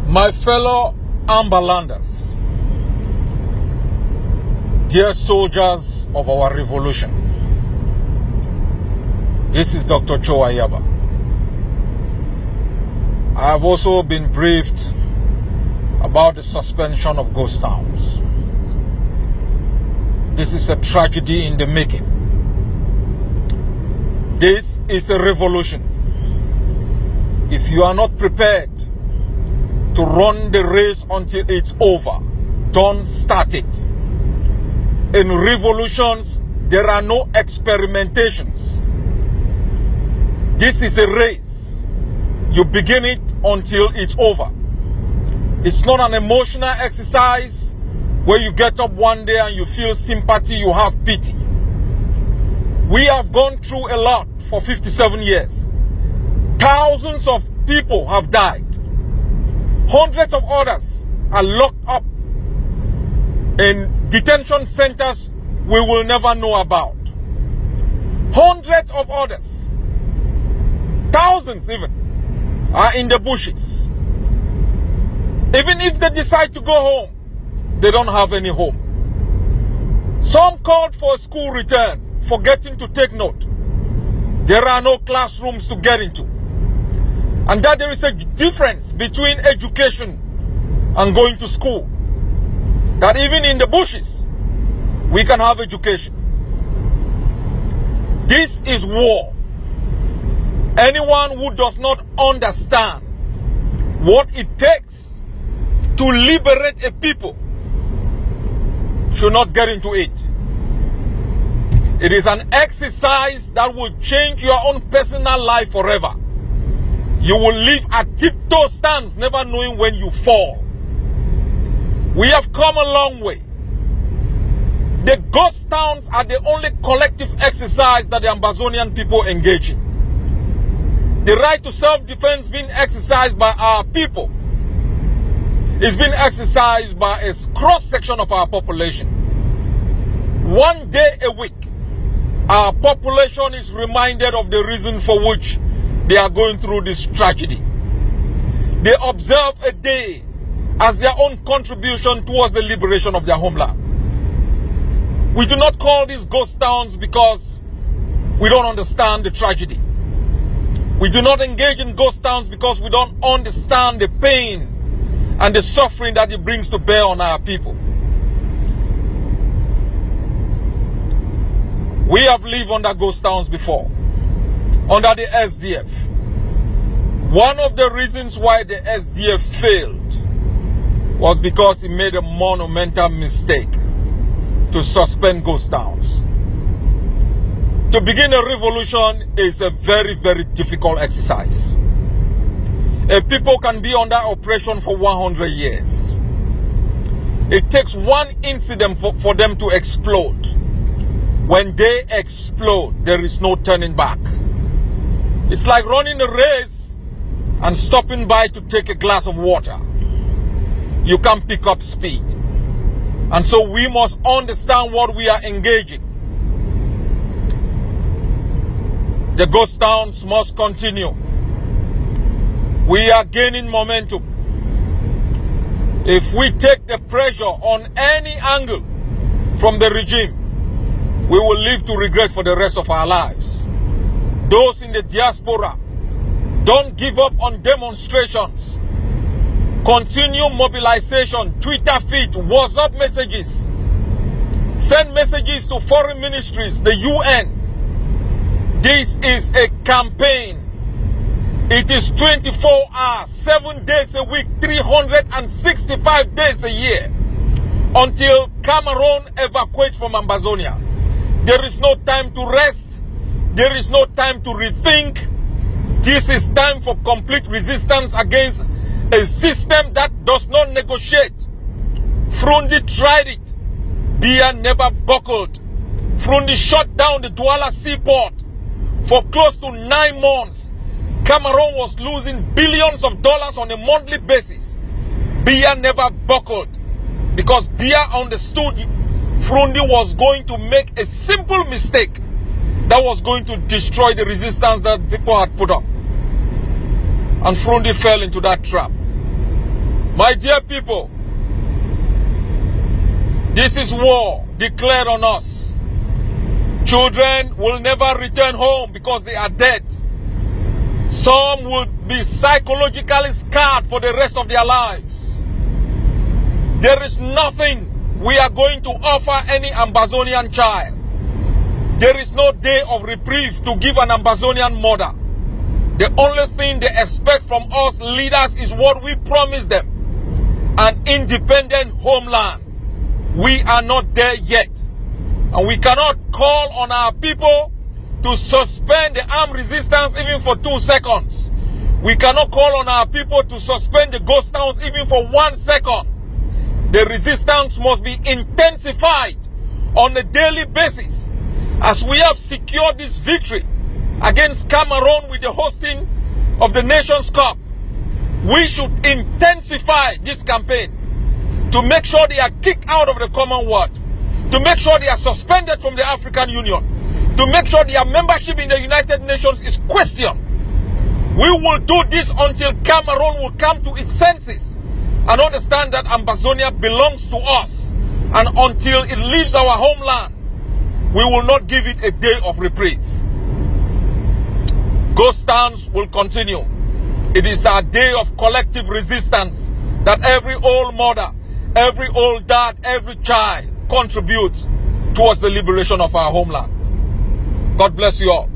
My fellow Ambalanders, dear soldiers of our revolution, this is Dr. Cho Ayaba. I have also been briefed about the suspension of ghost towns. This is a tragedy in the making. This is a revolution. If you are not prepared to run the race until it's over, don't start it. In revolutions, there are no experimentations. This is a race. You begin it until it's over. It's not an emotional exercise where you get up one day and you feel sympathy, you have pity. We have gone through a lot for 57 years. Thousands of people have died. Hundreds of others are locked up in detention centers we will never know about. Hundreds of others, thousands even, are in the bushes. Even if they decide to go home, they don't have any home. Some called for a school return, forgetting to take note. There are no classrooms to get into. And that there is a difference between education and going to school. That even in the bushes, we can have education. This is war. Anyone who does not understand what it takes to liberate a people should not get into it. It is an exercise that will change your own personal life forever. You will live at tiptoe stance, never knowing when you fall. We have come a long way. The ghost towns are the only collective exercise that the Ambazonian people engage in. The right to self-defense being exercised by our people is being exercised by a cross-section of our population. One day a week, our population is reminded of the reason for which they are going through this tragedy. They observe a day as their own contribution towards the liberation of their homeland. We do not call these ghost towns because we don't understand the tragedy. We do not engage in ghost towns because we don't understand the pain and the suffering that it brings to bear on our people. We have lived under ghost towns before, under the SDF. One of the reasons why the SDF failed was because it made a monumental mistake to suspend ghost towns. To begin a revolution is a very, very difficult exercise. A people can be under oppression for 100 years. It takes one incident for them to explode. When they explode, there is no turning back. It's like running a race and stopping by to take a glass of water. You can't pick up speed. And so we must understand what we are engaging. The ghost towns must continue. We are gaining momentum. If we take the pressure on any angle from the regime, we will live to regret for the rest of our lives. Those in the diaspora, don't give up on demonstrations. Continue mobilization, Twitter feed, WhatsApp messages. Send messages to foreign ministries, the UN. This is a campaign. It is 24 hours, 7 days a week, 365 days a year until Cameroon evacuates from Ambazonia. There is no time to rest. There is no time to rethink. This is time for complete resistance against a system that does not negotiate. Frundi tried it. Biya never buckled. Frundi shut down the Douala seaport. For close to 9 months, Cameroon was losing billions of dollars on a monthly basis. Biya never buckled because Biya understood Frundi was going to make a simple mistake that was going to destroy the resistance that people had put up. And Frundi fell into that trap. My dear people, this is war declared on us. Children will never return home because they are dead. Some will be psychologically scarred for the rest of their lives. There is nothing we are going to offer any Ambazonian child. There is no day of reprieve to give an Ambazonian mother. The only thing they expect from us leaders is what we promise them. An independent homeland. We are not there yet. And we cannot call on our people to suspend the armed resistance even for 2 seconds. We cannot call on our people to suspend the ghost towns even for 1 second. The resistance must be intensified on a daily basis. As we have secured this victory against Cameroon with the hosting of the Nations Cup, we should intensify this campaign to make sure they are kicked out of the Commonwealth, to make sure they are suspended from the African Union, to make sure their membership in the United Nations is questioned. We will do this until Cameroon will come to its senses and understand that Ambazonia belongs to us, and until it leaves our homeland, we will not give it a day of reprieve. Ghost towns will continue. It is our day of collective resistance that every old mother, every old dad, every child contributes towards the liberation of our homeland. God bless you all.